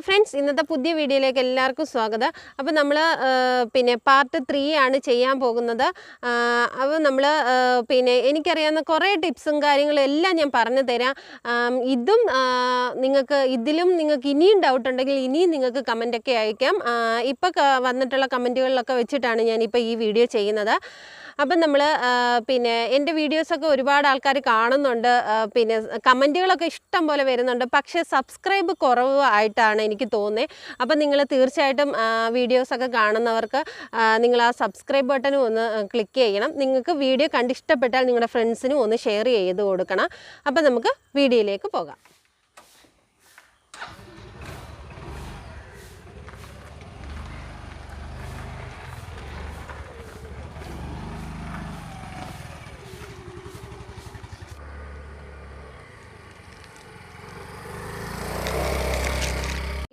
Friends, ഇന്നത്തെ പുതിയ വീഡിയോയിലേക്ക് എല്ലാവർക്കും സ്വാഗതം. അപ്പോൾ നമ്മൾ പാർട്ട് 3 ആണ് ചെയ്യാൻ പോകുന്നത്. അപ്പോൾ നമ്മൾ എനിക്കറിയാവുന്ന കുറേ ടിപ്സും കാര്യങ്ങളും എല്ലാം ഞാൻ പറഞ്ഞു തരാം. ഇതിലും നിങ്ങൾക്ക് ഇനിയും ഡൗട്ട് ഉണ്ടെങ്കിൽ ഇനിയും നിങ്ങൾക്ക് കമൻ്റൊക്കെ അയക്കാം. ഇപ്പോൾ വന്നിട്ടുള്ള കമൻറ്റുകളിലൊക്കെ വെച്ചിട്ടാണ് ഞാനിപ്പോൾ ഈ വീഡിയോ ചെയ്യുന്നത്. അപ്പം നമ്മൾ എൻ്റെ വീഡിയോസൊക്കെ ഒരുപാട് ആൾക്കാർ കാണുന്നുണ്ട്, കമൻറ്റുകളൊക്കെ ഇഷ്ടം പോലെ വരുന്നുണ്ട്. പക്ഷേ സബ്സ്ക്രൈബ് കുറവ് ആയിട്ടാണ് എനിക്ക് തോന്നുന്നത്. അപ്പം നിങ്ങൾ തീർച്ചയായിട്ടും വീഡിയോസൊക്കെ കാണുന്നവർക്ക് നിങ്ങൾ ആ സബ്സ്ക്രൈബ് ബട്ടനും ഒന്ന് ക്ലിക്ക് ചെയ്യണം. നിങ്ങൾക്ക് വീഡിയോ കണ്ടിഷ്ടപ്പെട്ടാൽ നിങ്ങളുടെ ഫ്രണ്ട്സിനും ഒന്ന് ഷെയർ ചെയ്ത് കൊടുക്കണം. അപ്പം നമുക്ക് വീഡിയോയിലേക്ക് പോകാം.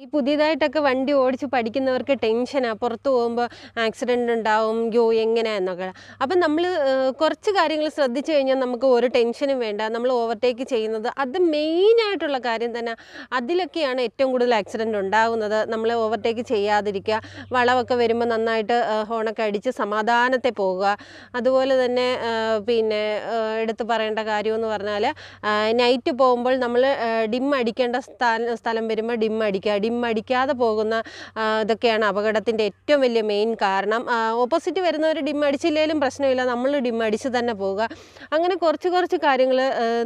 ഈ പുതിയതായിട്ടൊക്കെ വണ്ടി ഓടിച്ച് പഠിക്കുന്നവർക്ക് ടെൻഷനാണ്, പുറത്ത് പോകുമ്പോൾ ആക്സിഡൻ്റ് ഉണ്ടാവും, എങ്ങനെയാണെന്നൊക്കെ. അപ്പം നമ്മൾ കുറച്ച് കാര്യങ്ങൾ ശ്രദ്ധിച്ചു കഴിഞ്ഞാൽ നമുക്ക് ഒരു ടെൻഷനും വേണ്ട. നമ്മൾ ഓവർടേക്ക് ചെയ്യുന്നത് അത് മെയിനായിട്ടുള്ള കാര്യം തന്നെ. അതിലൊക്കെയാണ് ഏറ്റവും കൂടുതൽ ആക്സിഡൻ്റ് ഉണ്ടാകുന്നത്. നമ്മൾ ഓവർടേക്ക് ചെയ്യാതിരിക്കുക, വളവൊക്കെ വരുമ്പോൾ നന്നായിട്ട് ഹോണൊക്കെ അടിച്ച് സമാധാനത്തെ പോകുക. അതുപോലെ തന്നെ എടുത്ത് പറയേണ്ട കാര്യമെന്ന് പറഞ്ഞാൽ നൈറ്റ് പോകുമ്പോൾ നമ്മൾ ഡിം അടിക്കേണ്ട സ്ഥലം വരുമ്പോൾ ഡിം അടിക്കാതെ പോകുന്ന ഇതൊക്കെയാണ് അപകടത്തിൻ്റെ ഏറ്റവും വലിയ മെയിൻ കാരണം. ഓപ്പോസിറ്റ് വരുന്നവർ ഡിം അടിച്ചില്ലെങ്കിലും പ്രശ്നമില്ല, നമ്മൾ ഡിം അടിച്ച് തന്നെ പോവുക. അങ്ങനെ കുറച്ച് കാര്യങ്ങൾ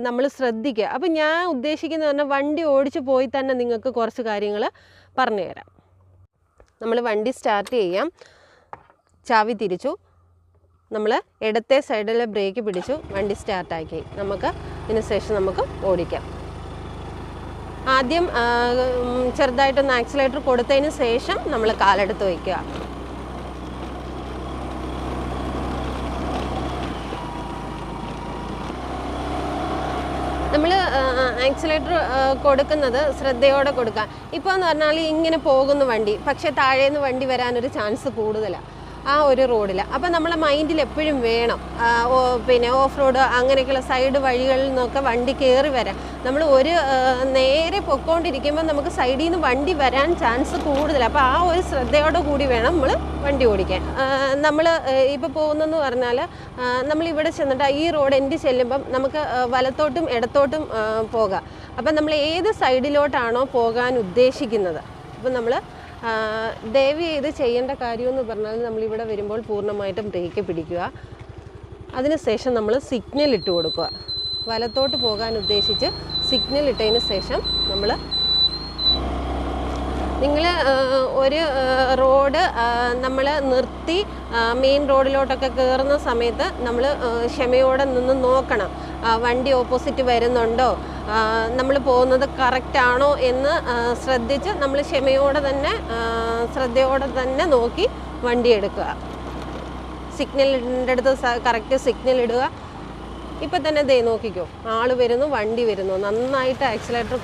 നമ്മൾ ശ്രദ്ധിക്കുക. അപ്പം ഞാൻ ഉദ്ദേശിക്കുന്നത് പറഞ്ഞാൽ വണ്ടി ഓടിച്ച് പോയി തന്നെ നിങ്ങൾക്ക് കുറച്ച് കാര്യങ്ങൾ പറഞ്ഞു തരാം. നമ്മൾ വണ്ടി സ്റ്റാർട്ട് ചെയ്യാം. ചാവി തിരിച്ചു, നമ്മൾ ഇടത്തെ സൈഡിൽ ബ്രേക്ക് പിടിച്ചു, വണ്ടി സ്റ്റാർട്ടാക്കി. ഇതിന് ശേഷം നമുക്ക് ഓടിക്കാം. ആദ്യം ചെറുതായിട്ടൊന്ന് ആക്സിലേറ്റർ കൊടുത്തതിന് ശേഷം നമ്മൾ കാലെടുത്ത് വയ്ക്കുക. നമ്മൾ ആക്സിലേറ്റർ കൊടുക്കുന്നത് ശ്രദ്ധയോടെ കൊടുക്കുക. ഇപ്പോൾ എന്ന് പറഞ്ഞാൽ ഇങ്ങനെ പോകുന്ന വണ്ടി, പക്ഷേ താഴേന്ന് വണ്ടി വരാനൊരു ചാൻസ് കൂടുതലാണ് ആ ഒരു റോഡിൽ. അപ്പം നമ്മളെ മൈൻഡിൽ എപ്പോഴും വേണം ഓഫ് റോഡ് അങ്ങനെയൊക്കെയുള്ള സൈഡ് വഴികളിൽ നിന്നൊക്കെ വണ്ടി കയറി വരാം. നമ്മൾ നേരെ പൊയ്ക്കൊണ്ടിരിക്കുമ്പോൾ നമുക്ക് സൈഡിൽ നിന്ന് വണ്ടി വരാൻ ചാൻസ് കൂടുതലാണ്. അപ്പോൾ ആ ഒരു ശ്രദ്ധയോടെ കൂടി വേണം നമ്മൾ വണ്ടി ഓടിക്കാൻ. നമ്മൾ ഇപ്പോൾ പോകുന്നതെന്ന് പറഞ്ഞാൽ നമ്മളിവിടെ ചെന്നിട്ട് ഈ റോഡ് എൻഡ് ചെല്ലുമ്പം നമുക്ക് വലത്തോട്ടും ഇടത്തോട്ടും പോകാം. അപ്പം നമ്മൾ ഏത് സൈഡിലോട്ടാണോ പോകാൻ ഉദ്ദേശിക്കുന്നത്, അപ്പം നമ്മൾ ദയവ് ചെയ്ത് ചെയ്യേണ്ട കാര്യമെന്ന് പറഞ്ഞാൽ നമ്മളിവിടെ വരുമ്പോൾ പൂർണ്ണമായിട്ടും ബ്രേക്ക് പിടിക്കുക. അതിനുശേഷം നമ്മൾ സിഗ്നൽ ഇട്ട് കൊടുക്കുക. വലത്തോട്ട് പോകാൻ ഉദ്ദേശിച്ച് സിഗ്നൽ ഇട്ടതിന് ശേഷം നിങ്ങൾ ഒരു റോഡ് നമ്മൾ നിർത്തി മെയിൻ റോഡിലോട്ടൊക്കെ കയറുന്ന സമയത്ത് നമ്മൾ ക്ഷമയോടെ നിന്ന് നോക്കണം. വണ്ടി ഓപ്പോസിറ്റ് വരുന്നുണ്ടോ, നമ്മൾ പോകുന്നത് കറക്റ്റാണോ എന്ന് ശ്രദ്ധിച്ച് നമ്മൾ ശ്രദ്ധയോടെ തന്നെ നോക്കി വണ്ടി എടുക്കുക. സിഗ്നലിൻ്റെ അടുത്ത് കറക്റ്റ് സിഗ്നൽ ഇടുക. ഇപ്പം തന്നെ നോക്കിക്കോ, ആൾ വരുന്നു, വണ്ടി വരുന്നു. നന്നായിട്ട് ആക്സിലേറ്റർ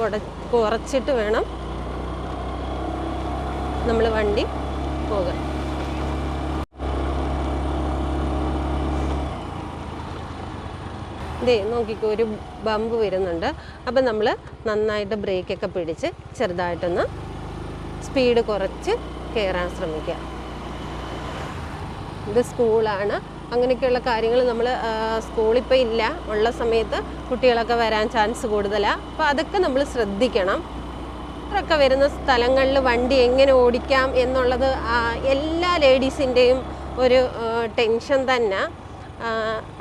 കുറച്ചിട്ട് വേണം നമ്മൾ വണ്ടി പോകാൻ. നോക്കിക്കോ, ഒരു ബമ്പ് വരുന്നുണ്ട്. അപ്പം നമ്മൾ നന്നായിട്ട് ബ്രേക്കൊക്കെ പിടിച്ച് ചെറുതായിട്ടൊന്ന് സ്പീഡ് കുറച്ച് കയറാൻ ശ്രമിക്കുക. ഇത് സ്കൂളാണ്, അങ്ങനെയൊക്കെയുള്ള കാര്യങ്ങൾ നമ്മൾ സ്കൂളിപ്പോൾ ഇല്ല, ഉള്ള സമയത്ത് കുട്ടികളൊക്കെ വരാൻ ചാൻസ് കൂടുതലാണ്. അപ്പോൾ അതൊക്കെ നമ്മൾ ശ്രദ്ധിക്കണം. ഒക്കെ വരുന്ന സ്ഥലങ്ങളിൽ വണ്ടി എങ്ങനെ ഓടിക്കാം എന്നുള്ളത് എല്ലാ ലേഡീസിൻ്റെയും ഒരു ടെൻഷൻ തന്നെ.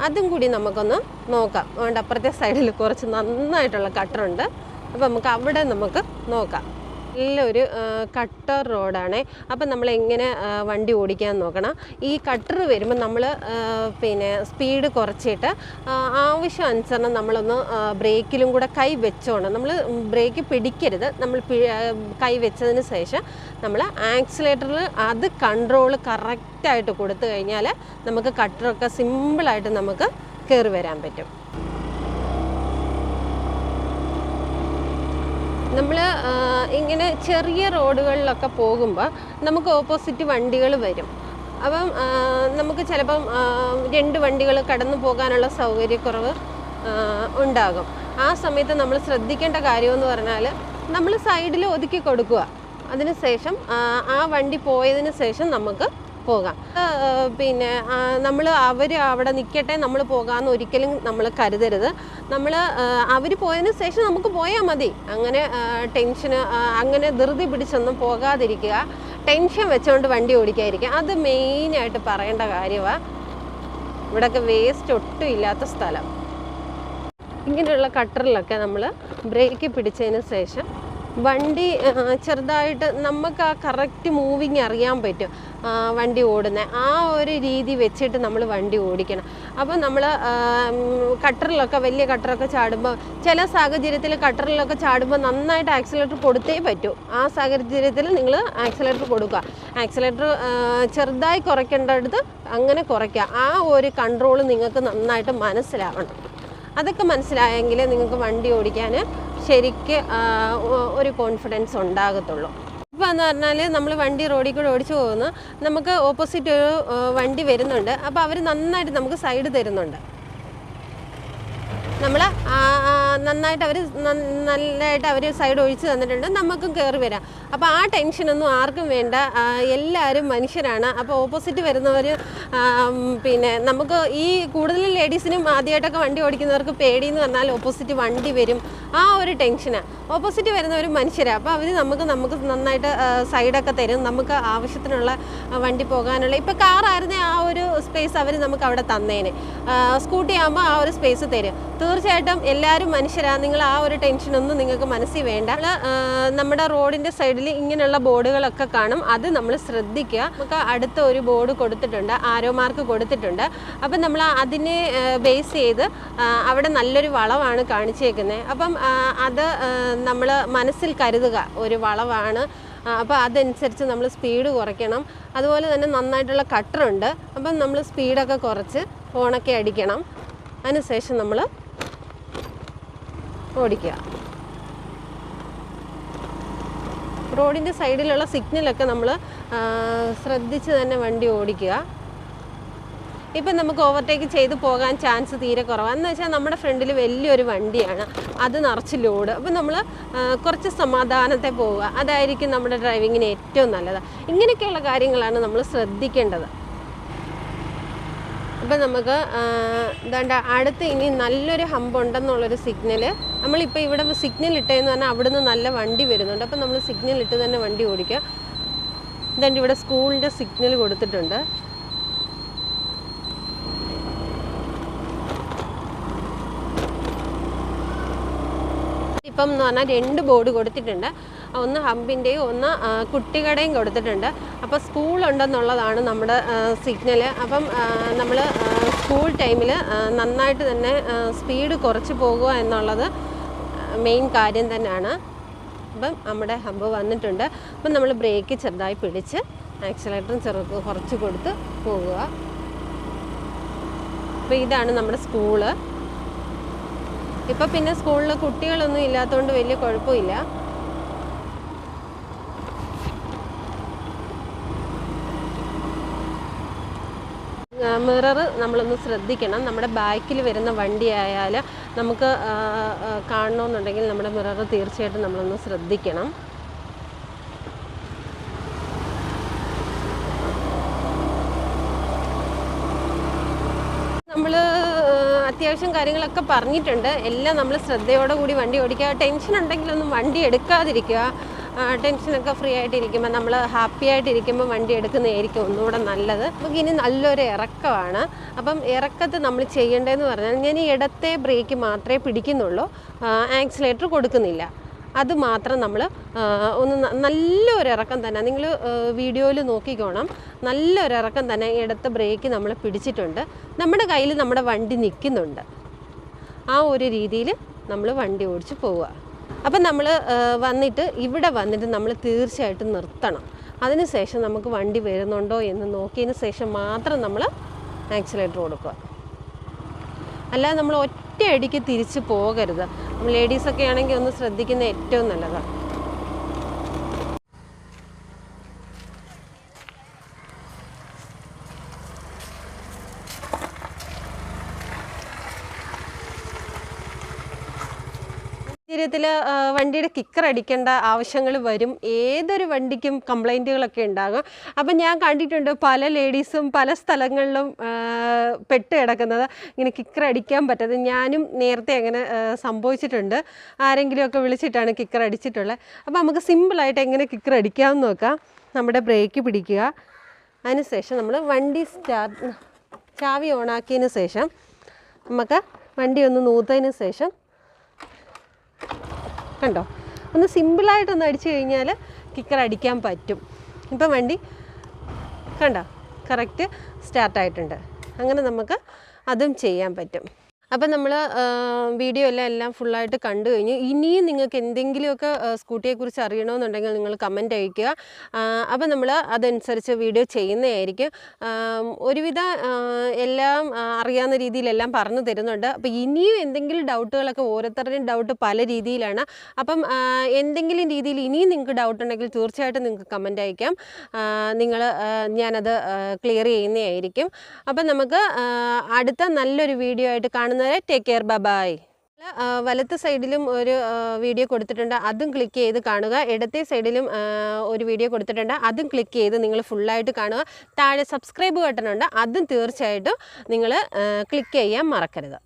അതും കൂടി നമുക്കൊന്ന് നോക്കാം. അതുകൊണ്ട് അപ്പുറത്തെ സൈഡിൽ കുറച്ച് നന്നായിട്ടുള്ള കട്ടറുണ്ട്. അപ്പോൾ അവിടെ നമുക്ക് നോക്കാം. നല്ലൊരു കട്ടർ റോഡാണ്. അപ്പം നമ്മൾ എങ്ങനെ വണ്ടി ഓടിക്കാൻ നോക്കണം. ഈ കട്ടർ വരുമ്പോൾ നമ്മൾ സ്പീഡ് കുറച്ചിട്ട് ആവശ്യം അനുസരണം നമ്മളൊന്ന് ബ്രേക്കിലും കൂടെ കൈ വെച്ചോണം. നമ്മൾ ബ്രേക്ക് പിടിക്കരുത്. നമ്മൾ കൈ വെച്ചതിന് ശേഷം നമ്മൾ ആക്സിലേറ്ററിൽ അത് കൺട്രോൾ കറക്റ്റായിട്ട് കൊടുത്തു കഴിഞ്ഞാൽ നമുക്ക് കട്ടറൊക്കെ സിമ്പിളായിട്ട് നമുക്ക് കയറി വരാൻ പറ്റും. നമ്മൾ ഇങ്ങനെ ചെറിയ റോഡുകളിലൊക്കെ പോകുമ്പോൾ നമുക്ക് ഓപ്പോസിറ്റ് വണ്ടികൾ വരും. അപ്പം നമുക്ക് ചിലപ്പം 2 വണ്ടികൾ കടന്നു പോകാനുള്ള സൗകര്യക്കുറവ് ഉണ്ടാകും. ആ സമയത്ത് നമ്മൾ ശ്രദ്ധിക്കേണ്ട കാര്യമെന്ന് പറഞ്ഞാൽ നമ്മൾ സൈഡിൽ ഒതുക്കി കൊടുക്കുക. അതിനുശേഷം ആ വണ്ടി പോയതിന് ശേഷം നമുക്ക് പോകാം. പിന്നെ നമ്മൾ അവിടെ നിൽക്കട്ടെ നമ്മൾ പോകാമെന്ന് ഒരിക്കലും നമ്മൾ കരുതരുത്. അവർ പോയതിന് ശേഷം നമുക്ക് പോയാൽ മതി. അങ്ങനെ ടെൻഷന് അങ്ങനെ ധൃതി പിടിച്ചൊന്നും പോകാതിരിക്കുക. ടെൻഷൻ വെച്ചുകൊണ്ട് വണ്ടി ഓടിക്കാതിരിക്കുക. അത് മെയിനായിട്ട് പറയേണ്ട കാര്യമാണ്. ഇവിടെയൊക്കെ വേസ്റ്റ് ഒട്ടും ഇല്ലാത്ത സ്ഥലം. ഇങ്ങനെയുള്ള കട്ടറിലൊക്കെ നമ്മൾ ബ്രേക്ക് പിടിച്ചതിന് ശേഷം വണ്ടി ചെറുതായിട്ട് നമുക്ക് ആ കറക്റ്റ് മൂവിങ് അറിയാൻ പറ്റും. വണ്ടി ഓടുന്ന ആ ഒരു രീതി വെച്ചിട്ട് നമ്മൾ വണ്ടി ഓടിക്കണം. അപ്പോൾ നമ്മൾ കട്ടറിലൊക്കെ വലിയ കട്ടറൊക്കെ ചാടുമ്പോൾ ചില സാഹചര്യത്തിൽ കട്ടറിലൊക്കെ ചാടുമ്പോൾ നന്നായിട്ട് ആക്സിലേറ്റർ കൊടുത്തേ പറ്റൂ. ആ സാഹചര്യത്തിൽ നിങ്ങൾ ആക്സിലേറ്റർ കൊടുക്കുക. ആക്സിലേറ്റർ ചെറുതായി കുറയ്ക്കേണ്ടടുത്ത് അങ്ങനെ കുറയ്ക്കുക. ആ ഒരു കൺട്രോൾ നിങ്ങൾക്ക് നന്നായിട്ട് മനസ്സിലാവണം. അതൊക്കെ മനസ്സിലായെങ്കിൽ നിങ്ങൾക്ക് വണ്ടി ഓടിക്കാൻ ശരിക്ക് ഒരു കോൺഫിഡൻസ് ഉണ്ടാകത്തുള്ളൂ. ഇപ്പോൾ എന്ന് പറഞ്ഞാൽ നമ്മൾ വണ്ടി റോഡിൽ കൂടെ ഓടിച്ചു പോകുന്നു, നമുക്ക് ഓപ്പോസിറ്റ് ഒരു വണ്ടി വരുന്നുണ്ട്. അപ്പോൾ അവർ നന്നായിട്ട് നമുക്ക് സൈഡ് തരുന്നുണ്ട്. നമ്മൾ നന്നായിട്ട് നല്ലതായിട്ട് അവർ സൈഡ് ഒഴിച്ച് തന്നിട്ടുണ്ട്. നമുക്കും കയറി വരാം. അപ്പോൾ ആ ടെൻഷനൊന്നും ആർക്കും വേണ്ട. എല്ലാവരും മനുഷ്യരാണ്. അപ്പോൾ ഓപ്പോസിറ്റ് വരുന്നവർ പിന്നെ നമുക്ക് ഈ കൂടുതൽ ലേഡീസിനും ആദ്യമായിട്ടൊക്കെ വണ്ടി ഓടിക്കുന്നവർക്ക് പേടിയെന്ന് പറഞ്ഞാൽ ഓപ്പോസിറ്റ് വണ്ടി വരും, ആ ഒരു ടെൻഷനാണ്. ഓപ്പോസിറ്റ് വരുന്നവർ മനുഷ്യരാണ്. അപ്പോൾ അവർ നമുക്ക് നന്നായിട്ട് സൈഡൊക്കെ തരും. നമുക്ക് ആവശ്യത്തിനുള്ള വണ്ടി പോകാനുള്ള ഇപ്പോൾ കാറായിരുന്നേ ആ ഒരു സ്പേസ് അവർ നമുക്ക് അവിടെ തന്നേനെ. സ്കൂട്ടി ആകുമ്പോൾ ആ ഒരു സ്പേസ് തരും. തീർച്ചയായിട്ടും എല്ലാവരും മനുഷ്യരാണ്. നിങ്ങൾ ആ ഒരു ടെൻഷനൊന്നും നിങ്ങൾക്ക് മനസ്സിൽ വേണ്ട. നമ്മുടെ റോഡിൻ്റെ സൈഡിൽ ഇങ്ങനെയുള്ള ബോർഡുകളൊക്കെ കാണും. അത് നമ്മൾ ശ്രദ്ധിക്കുക. നമുക്ക് അടുത്ത ഒരു ബോർഡ് കൊടുത്തിട്ടുണ്ട്, ആരോ മാർക്ക് കൊടുത്തിട്ടുണ്ട്. അപ്പം നമ്മൾ അതിനെ ബേസ് ചെയ്ത് അവിടെ നല്ലൊരു വളവാണ് കാണിച്ചേക്കുന്നത്. അപ്പം അത് നമ്മൾ മനസ്സിൽ കരുതുക, ഒരു വളവാണ്. അപ്പോൾ അതനുസരിച്ച് നമ്മൾ സ്പീഡ് കുറയ്ക്കണം. അതുപോലെ തന്നെ നന്നായിട്ടുള്ള കട്ടറുണ്ട്. അപ്പം നമ്മൾ സ്പീഡൊക്കെ കുറച്ച് ഹോണൊക്കെ അടിക്കണം. അതിനുശേഷം നമ്മൾ ഓടിക്കുക. റോഡിൻ്റെ സൈഡിലുള്ള സിഗ്നലൊക്കെ നമ്മൾ ശ്രദ്ധിച്ച് തന്നെ വണ്ടി ഓടിക്കുക. ഇപ്പം നമുക്ക് ഓവർടേക്ക് ചെയ്ത് പോകാൻ ചാൻസ് തീരെ കുറവാണ്. എന്ന് വെച്ചാൽ നമ്മുടെ ഫ്രണ്ടിൽ വലിയൊരു വണ്ടിയാണ്, അത് നിറച്ച് ലോഡ്. അപ്പം നമ്മൾ കുറച്ച് സമാധാനത്തെ പോവുക. അതായിരിക്കും നമ്മുടെ ഡ്രൈവിങ്ങിന് ഏറ്റവും നല്ലത്. ഇങ്ങനെയൊക്കെയുള്ള കാര്യങ്ങളാണ് നമ്മൾ ശ്രദ്ധിക്കേണ്ടത്. അപ്പം നമുക്ക് എന്താണ്ട് അടുത്ത് ഇനി നല്ലൊരു ഹമ്പ് ഉണ്ടെന്നുള്ളൊരു സിഗ്നൽ. നമ്മളിപ്പോൾ ഇവിടെ സിഗ്നൽ ഇട്ടതെന്ന് പറഞ്ഞാൽ അവിടുന്ന് നല്ല വണ്ടി വരുന്നുണ്ട്. അപ്പം നമ്മൾ സിഗ്നൽ ഇട്ട് തന്നെ വണ്ടി ഓടിക്കുക. ഇതാണ്ട് ഇവിടെ സ്കൂളിൻ്റെ സിഗ്നൽ കൊടുത്തിട്ടുണ്ട്. ഇപ്പം എന്ന് പറഞ്ഞാൽ 2 ബോർഡ് കൊടുത്തിട്ടുണ്ട്. ഒന്ന് ഹമ്പിൻ്റെയും ഒന്ന് കുട്ടികളുടെയും കൊടുത്തിട്ടുണ്ട്. അപ്പോൾ സ്കൂളുണ്ടെന്നുള്ളതാണ് നമ്മുടെ സിഗ്നൽ. അപ്പം നമ്മൾ സ്കൂൾ ടൈമിൽ നന്നായിട്ട് തന്നെ സ്പീഡ് കുറച്ച് പോകുക എന്നുള്ളത് മെയിൻ കാര്യം തന്നെയാണ്. അപ്പം നമ്മുടെ ഹമ്പ് വന്നിട്ടുണ്ട്. അപ്പം നമ്മൾ ബ്രേക്ക് ചെറുതായി പിടിച്ച് ആക്സിലേറ്ററും കുറച്ച് കൊടുത്ത് പോകുക. അപ്പോൾ ഇതാണ് നമ്മുടെ സ്കൂള്. ഇപ്പം പിന്നെ സ്കൂളിൽ കുട്ടികളൊന്നും ഇല്ലാത്തതുകൊണ്ട് വലിയ കുഴപ്പമില്ല. മിറർ നമ്മളൊന്ന് ശ്രദ്ധിക്കണം. നമ്മുടെ ബാക്കിൽ വരുന്ന വണ്ടി ആയാൽ നമുക്ക് കാണണമെന്നുണ്ടെങ്കിൽ നമ്മുടെ മിറർ തീർച്ചയായിട്ടും നമ്മളൊന്ന് ശ്രദ്ധിക്കണം. നമ്മൾ അത്യാവശ്യം കാര്യങ്ങളൊക്കെ പറഞ്ഞിട്ടുണ്ട്. എല്ലാം നമ്മൾ ശ്രദ്ധയോടെ കൂടി വണ്ടി ഓടിക്കുക. ടെൻഷൻ ഉണ്ടെങ്കിലൊന്നും വണ്ടി എടുക്കാതിരിക്കുക. ടെൻഷനൊക്കെ ഫ്രീ ആയിട്ടിരിക്കുമ്പോൾ നമ്മൾ ഹാപ്പി ആയിട്ടിരിക്കുമ്പോൾ വണ്ടി എടുക്കുന്നതായിരിക്കും ഒന്നുകൂടെ നല്ലത്. നമുക്ക് ഇനി നല്ലൊരു ഇറക്കമാണ്. അപ്പം ഇറക്കത്ത് നമ്മൾ ചെയ്യേണ്ടതെന്ന് പറഞ്ഞാൽ ഞാൻ ഈ ഇടത്തെ ബ്രേക്ക് മാത്രമേ പിടിക്കുന്നുള്ളൂ, ആക്സിലേറ്റർ കൊടുക്കുന്നില്ല. അത് മാത്രം നമ്മൾ ഒന്ന് നല്ലൊരു ഇറക്കം തന്നെ, നിങ്ങൾ വീഡിയോയിൽ നോക്കിക്കോണം, നല്ലൊരു ഇറക്കം തന്നെ ഇടത്തെ ബ്രേക്ക് നമ്മൾ പിടിച്ചിട്ടുണ്ട്. നമ്മുടെ കയ്യിൽ നമ്മുടെ വണ്ടി നിൽക്കുന്നുണ്ട്. ആ ഒരു രീതിയിൽ നമ്മൾ വണ്ടി ഓടിച്ച് പോവുക. അപ്പം നമ്മൾ ഇവിടെ വന്നിട്ട് നമ്മൾ തീർച്ചയായിട്ടും നിർത്തണം. അതിനുശേഷം നമുക്ക് വണ്ടി വരുന്നുണ്ടോ എന്ന് നോക്കിയതിന് ശേഷം മാത്രം നമ്മൾ ആക്സിലേറ്റർ കൊടുക്കുക. അല്ലാതെ നമ്മൾ ഒറ്റയടിക്ക് തിരിച്ച് പോകരുത്. ലേഡീസൊക്കെ ആണെങ്കിൽ ഒന്ന് ശ്രദ്ധിക്കുന്നത് ഏറ്റവും നല്ലതാണ്. സാഹചര്യത്തിൽ വണ്ടിയുടെ കിക്കർ അടിക്കേണ്ട ആവശ്യങ്ങൾ വരും. ഏതൊരു വണ്ടിക്കും കംപ്ലൈൻറ്റുകളൊക്കെ ഉണ്ടാകും. അപ്പം ഞാൻ കണ്ടിട്ടുണ്ട് പല ലേഡീസും പല സ്ഥലങ്ങളിലും പെട്ട് കിടക്കുന്നത്, ഇങ്ങനെ കിക്കർ അടിക്കാൻ പറ്റാതെ. ഞാനും നേരത്തെ അങ്ങനെ സംഭവിച്ചിട്ടുണ്ട്. ആരെങ്കിലുമൊക്കെ വിളിച്ചിട്ടാണ് കിക്കർ അടിച്ചിട്ടുള്ളത്. അപ്പോൾ നമുക്ക് സിമ്പിളായിട്ട് എങ്ങനെ കിക്കർ അടിക്കാമെന്ന് നോക്കാം. നമ്മുടെ ബ്രേക്ക് പിടിക്കുക, അതിനുശേഷം നമ്മൾ വണ്ടി ചാവി ഓണാക്കിയതിന് ശേഷം നമുക്ക് വണ്ടി ഒന്ന് നൂത്തതിന് ശേഷം കണ്ടോ, ഒന്ന് സിമ്പിളായിട്ടൊന്ന് അടിച്ചു കഴിഞ്ഞാൽ കിക്കർ അടിക്കാൻ പറ്റും. ഇപ്പം വണ്ടി കണ്ടോ കറക്റ്റ് സ്റ്റാർട്ടായിട്ടുണ്ട്. അങ്ങനെ നമുക്ക് അതും ചെയ്യാൻ പറ്റും. അപ്പം നമ്മൾ വീഡിയോ എല്ലാം ഫുള്ളായിട്ട് കണ്ടു കഴിഞ്ഞു. ഇനിയും നിങ്ങൾക്ക് എന്തെങ്കിലുമൊക്കെ സ്കൂട്ടിയെക്കുറിച്ച് അറിയണമെന്നുണ്ടെങ്കിൽ നിങ്ങൾ കമൻറ്റ് അയയ്ക്കുക. അപ്പം നമ്മൾ അതനുസരിച്ച് വീഡിയോ ചെയ്യുന്നതായിരിക്കും. ഒരുവിധ എല്ലാം അറിയാവുന്ന രീതിയിലെല്ലാം പറഞ്ഞു തരുന്നുണ്ട്. അപ്പോൾ ഇനിയും എന്തെങ്കിലും ഡൗട്ടുകളൊക്കെ, ഓരോരുത്തരുടെയും ഡൗട്ട് പല രീതിയിലാണ്. അപ്പം എന്തെങ്കിലും രീതിയിൽ ഇനിയും നിങ്ങൾക്ക് ഡൗട്ട് ഉണ്ടെങ്കിൽ തീർച്ചയായിട്ടും നിങ്ങൾക്ക് കമൻറ്റ് അയക്കാം. ഞാനത് ക്ലിയർ ചെയ്യുന്നതായിരിക്കും. അപ്പം നമുക്ക് അടുത്ത നല്ലൊരു വീഡിയോ ആയിട്ട് കാണുന്ന ടേക്ക് കെയർ, ബൈ. വലത്തെ സൈഡിലും ഒരു വീഡിയോ കൊടുത്തിട്ടുണ്ട്, അതും ക്ലിക്ക് ചെയ്ത് കാണുക. ഇടത്തെ സൈഡിലും ഒരു വീഡിയോ കൊടുത്തിട്ടുണ്ട്, അതും ക്ലിക്ക് ചെയ്ത് നിങ്ങൾ ഫുള്ളായിട്ട് കാണുക. താഴെ സബ്സ്ക്രൈബ് ബട്ടൺ ഉണ്ട്, അതും തീർച്ചയായിട്ടും നിങ്ങൾ ക്ലിക്ക് ചെയ്യാൻ മറക്കരുത്.